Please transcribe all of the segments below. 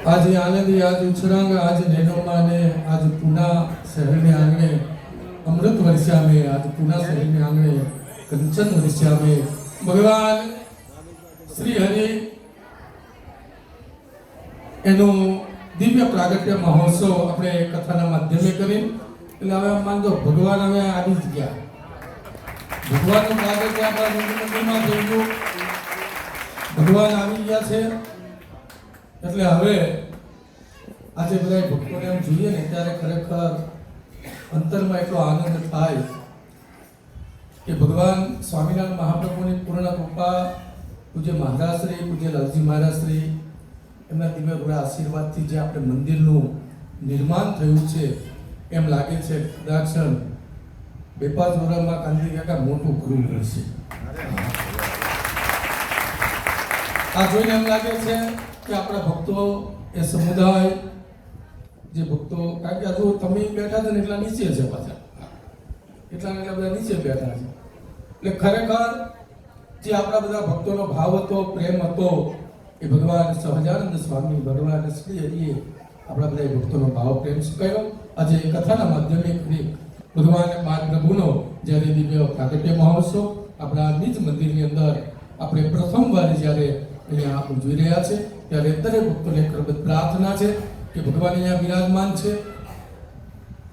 आज आनंद याद उछरंग आज नैनोमा ने आज पूना शहर में आंगणे अमृत वर्षा में आज पूना शहर में आंगणे कंचन वर्षा में भगवान श्री हरि एनो दिव्य प्रागट्य महोत्सव अपने कथाना माध्यमे करी એટલે હવે માનજો ભગવાન હવે આવી જ ગયા ભગવાનનું પ્રાગટ્ય આપણા મંદિરમાં જોયું ભગવાન આવી ગયા છે એટલે હવે આજે બધા ભક્તોને એમ જોઈએ ને ત્યારે ખરેખર અંતરમાં એટલો આનંદ થાય કે ભગવાન સ્વામિનારાયણ મહાપ્રભુની પૂર્ણ કૃપા પૂજ્ય મહારાજશ્રી પૂજ્ય લાલજી મહારાજશ્રી એમના દિવ્ય રૂડા આશીર્વાદથી જે આપણે મંદિરનું નિર્માણ થયું છે એમ લાગે છે કદાચ બે પાંચ વર્ષમાં કાંતિ કાકા મોટું ગૃહ મળશે આ જોઈને એમ લાગે છે કે આપણા ભક્તો એ સમુદાય જે ભક્તો કારણ કે હજુ તમે બેઠા છો ને એટલા નીચે છે પાછા એટલા બધા નીચે બેઠા છે એટલે ખરેખર જે આપણા બધા ભક્તોનો ભાવ હતો, પ્રેમ હતો, એ ભગવાન સહજાનંદ સ્વામી, ભગવાન શ્રી હરિએ આપણા બધા ભક્તોનો ભાવ પ્રેમ સ્વીકાર્યો. આજે કથાના માધ્યમથી ભગવાન બાળ પ્રભુનો જ્યારે દિવ્ય પ્રાગટ્ય મહોત્સવ આપણા નિજ મંદિરની અંદર આપણે પ્રથમવાર જ્યારે અહીંયા ઉજવી રહ્યા છે, ત્યારે દરેક ભક્તોને કરબદ્ધ પ્રાર્થના છે કે ભગવાન અહીંયા બિરાજમાન છે.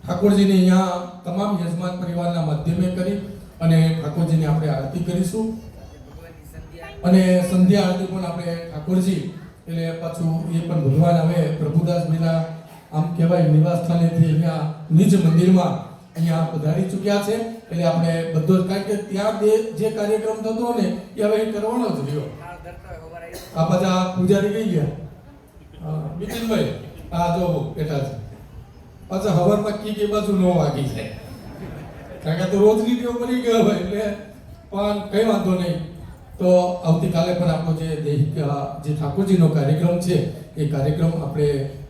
ઠાકોરજીની અહીંયા તમામ યજમાન પરિવારના માધ્યમે કરી અને ઠાકોરજીની આપણે આરતી કરીશું અને સંધ્યા આરતી પણ આપણે ઠાકોરજી એટલે પાછું એ પણ ભગવાન હવે પ્રભુદાસભાઈના આમ કહેવાય નિવાસ સ્થાનેથી અહીંયા નિજ મંદિરમાં અહીંયા પધારી ચૂક્યા છે. એટલે આપણે બધો કારણ કે ત્યાં જે કાર્યક્રમ થતો ને એ હવે કરવાનો જ રહ્યો. આ પાછા પૂજારી ગઈ ગયા બિપિનભાઈ, આ જો બેઠા છે પાછા હવારમાં કી બાજુ 9 વાગી જાય, કારણ કે તો રોજની ટેવ બની ગયો હોય એટલે પણ કઈ વાંધો નહીં. તો આવતીકાલે પણ આપણો જે દૈહિક જે ઠાકોરજીનો કાર્યક્રમ છે એ કાર્યક્રમ આપણે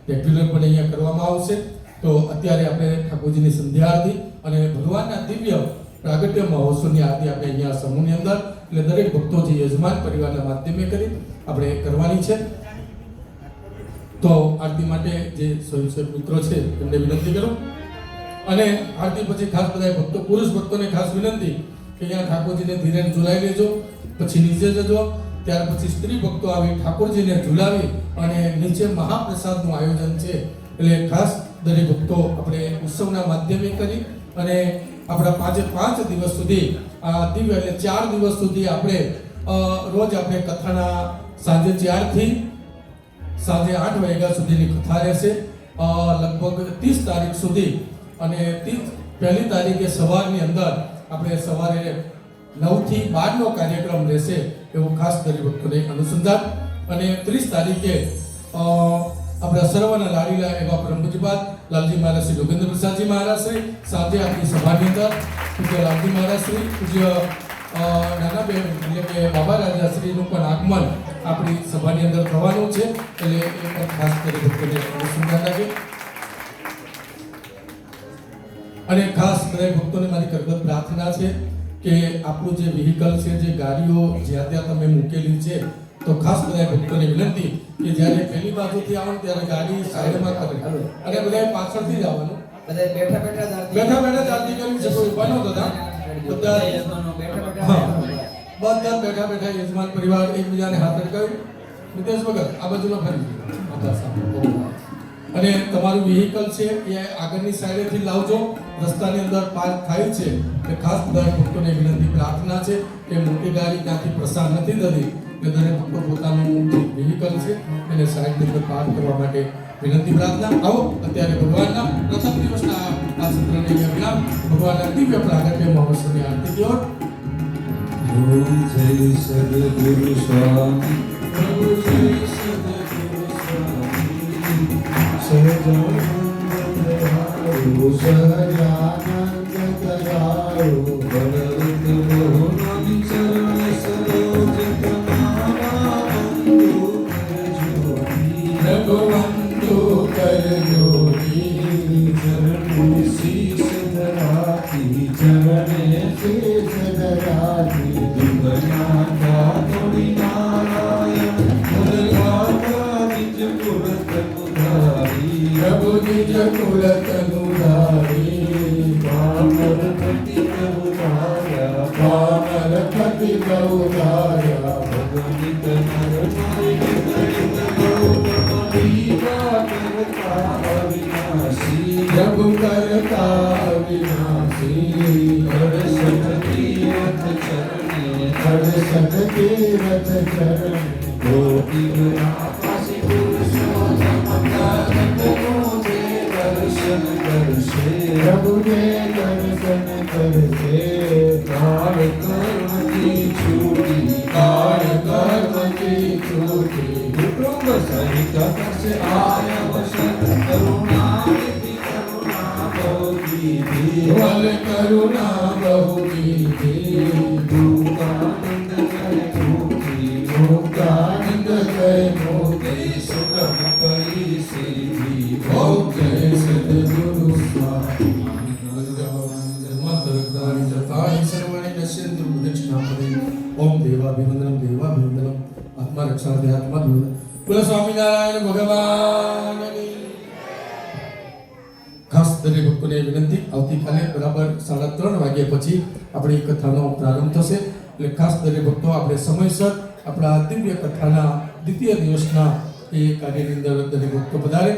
રેગ્યુલર પણ અહીંયા કરવામાં આવશે. તો અત્યારે આપણે ઠાકોરજીની સંધ્યા આરતી અને ભગવાનના દિવ્ય પ્રાગટ્ય મહોત્સવની આરતી આપણે અહીંયા સમૂહની અંદર એટલે દરેક ભક્તો જે યજમાન પરિવારના માધ્યમે કરી આપણે કરવાની છે. તો આરતી માટે જે સ્વયંસેવક મિત્રો છે એમને વિનંતી કરું અને આરતી પછી ખાસ બધા ભક્તો, પુરુષ ભક્તોને ખાસ વિનંતી કે અહીંયા ઠાકોરજીને ધીરે ઝુલાવી લેજો, પછી નીચે જજો. ત્યાર પછી સ્ત્રી ભક્તો આવી ઠાકોરજીને ઝુલાવી અને નીચે મહાપ્રસાદનું આયોજન છે. એટલે ખાસ દરેક ભક્તો આપણે ઉત્સવના માધ્યમે કરી અને આપણા 5 દિવસ સુધી આ દિવ્ય એટલે 4 દિવસ સુધી આપણે રોજ આપણે કથાના સાંજે 4 થી સાંજે 8 વાગ્યા સુધીની કથા રહેશે. લગભગ 30 તારીખ સુધી અને 1 તારીખે સવારની અંદર આપણે સવારે 9 થી 12 નો કાર્યક્રમ રહેશે એવું ખાસ દરેક ભક્તોને અનુસંધાન. અને 30 તારીખે આપણા સર્વના લાડીલા એવા પરમ પૂજ્યપાદ લાલજી મહારાજ શ્રી યોગેન્દ્ર પ્રસાદજી મહારાજ શ્રી સાંજે આપણી સભાની અંદર પૂજ્ય લાલજી મહારાજ શ્રી, પૂજ્ય નાનાબેન એટલે કે બાબા રાજા શ્રીનું પણ આગમન આપણી સભાની અંદર થવાનું છે. એટલે એ પણ ખાસ કરી ભક્તોને અનુસંધાન રાખે અને ખાસ દરેક ભક્તોને મારી કરગત પ્રાર્થના છે કે આપણું જે વ્હીકલ છે, જે ગાડીઓ જ્યાં ત્યાં તમે મૂકેલી છે, તો ખાસ બધા ભક્તોને વિનંતી કે જ્યારે પહેલી બાજુથી આવો ત્યારે ગાડી સાઈડમાં કરે અને બધા પાછળથી જ આવવાનું. બધા બેઠા બેઠા આરતી કરવી છે, કોઈ ઉભા નહોતા બધા બેઠા યજમાન પરિવાર એકબીજાને હાથ અડકાવ્યું. નિતેશ વગર આ બાજુનો ફરી અને તમારું વ્હીકલ છે એ આગળની સાઈડેથી લાવજો. રસ્તાની અંદર પાર્ક થાય છે એટલે ખાસ બધા ભક્તોને વિનંતી પ્રાર્થના છે કે મોટી ગાડી ત્યાંથી પ્રસાર નથી થતી એટલે દરેક ભક્તો પોતાનું જે વ્હીકલ છે એને સાઈડની અંદર પાર્ક કરવા માટે વિનંતી પ્રાર્થના. આવો અત્યારે ભગવાનના પ્રથમ દિવસના આ સત્રને વિરામ ભગવાનના દિવ્ય પ્રાગટ્ય મહોત્સવની આરતી ઓર જય સદગુરુ સ્વામી, જય સદગુરુ સ્વામી, સહજાનંદ દયાળુ ભરત મોહન ચરણ સરોજ તમારા બંધુ કર જોડી ચરણ શીશ ધરાતી ચરણે શીશ ધરાતી દુઃખના થોડી નારાયણ મુરગાતા નિજ પુરત મુધારી પ્રભુ નિજ કુલત નુધારી પામર પતિ પ્રભુધાર્યા પામર પતિ પ્રભુધાર્યા ભગવતી નર પ્રભુ કરતા અવિનાશી હર્ષદ તીર્થ ચરણે હર્ષદ તીર્થ ચરણ ગોપી પાસી દર્શન કરશે પ્રભુને દર્શન કરશે કાળ કર્મથી છૂટી કાળ કર્મથી છૂટી કુટુંબ સહિત કરશે આય વસન કરુણાનિધિ કરુણા બહુ દીધી વલ કરુણા બહુ દીધી મુક્તાનંદ જય મુક્તિ મુક્તાનંદ જય મુક્તિ સુગમ પરી સિદ્ધિ ઓમ જય સદગુરુ સ્વામી સર્વાણી દક્ષિણ દક્ષિણા ઓમ દેવા રક્ષાર્થે હાથમાં દૂર બોલો સ્વામિનારાયણ ભગવાનની ખાસ દરેક ભક્તોને વિનંતી, આવતીકાલે બરાબર 3:30 વાગ્યા પછી આપણી કથાનો પ્રારંભ થશે. એટલે ખાસ દરેક ભક્તો આપણે સમયસર આપણા દિવ્ય કથાના દ્વિતીય દિવસના એ કાર્યની અંદર દરેક ભક્તો પધારે.